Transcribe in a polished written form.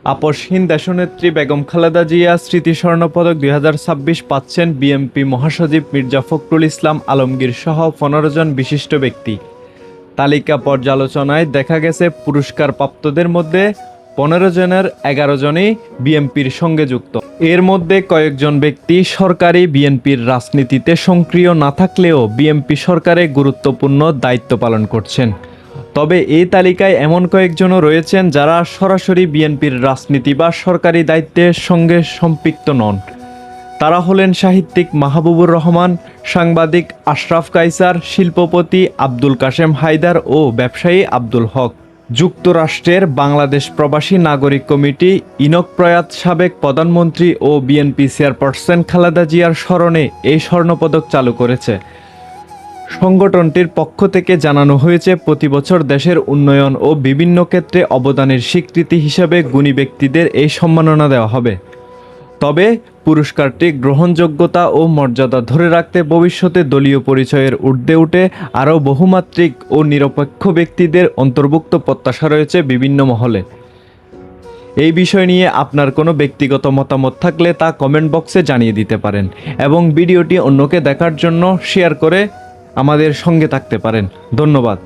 আপসহীন দেশনেত্রী বেগম খালেদা জিয়া স্মৃতি স্বর্ণপদক 2026 পাচ্ছেন বিএনপি মহাসচিব মির্জা ফখরুল ইসলাম আলমগীর সহ 15 জন বিশিষ্ট ব্যক্তি। তালিকা পর্যালোচনায় দেখা গেছে পুরস্কারপ্রাপ্তদের মধ্যে 15 জনের 11 জনই বিএনপির সঙ্গে যুক্ত। এর মধ্যে কয়েকজন ব্যক্তি সরকারি বিএনপির রাজনীতিতে সক্রিয় না থাকলেও বিএনপি সরকারে গুরুত্বপূর্ণ দায়িত্ব পালন করছেন। তবে এই তালিকায় এমন কয়েকজনও রয়েছেন যারা সরাসরি বিএনপির রাজনীতি বা সরকারি দায়িত্বের সঙ্গে সম্পৃক্ত নন। তারা হলেন সাহিত্যিক মাহবুবুর রহমান, সাংবাদিক আশরাফ কায়সার, শিল্পপতি আব্দুল কাশেম হায়দার ও ব্যবসায়ী আব্দুল হক। যুক্তরাষ্ট্রের বাংলাদেশ প্রবাসী নাগরিক কমিটি ইনক প্রয়াত সাবেক প্রধানমন্ত্রী ও বিএনপি চেয়ারপারসন খালেদা জিয়ার স্মরণে এই স্বর্ণপদক চালু করেছে। সংগঠনটির পক্ষ থেকে জানানো হয়েছে, প্রতি বছর দেশের উন্নয়ন ও বিভিন্ন ক্ষেত্রে অবদানের স্বীকৃতি হিসাবে গুণী ব্যক্তিদের এই সম্মাননা দেওয়া হবে। তবে পুরস্কারটি গ্রহণযোগ্যতা ও মর্যাদা ধরে রাখতে ভবিষ্যতে দলীয় পরিচয়ের ঊর্ধ্বে উঠে আরও বহুমাত্রিক ও নিরপেক্ষ ব্যক্তিদের অন্তর্ভুক্ত প্রত্যাশা রয়েছে বিভিন্ন মহলে। এই বিষয় নিয়ে আপনার কোনো ব্যক্তিগত মতামত থাকলে তা কমেন্ট বক্সে জানিয়ে দিতে পারেন এবং ভিডিওটি অন্যকে দেখার জন্য শেয়ার করে আমাদের সঙ্গে থাকতে পারেন। ধন্যবাদ।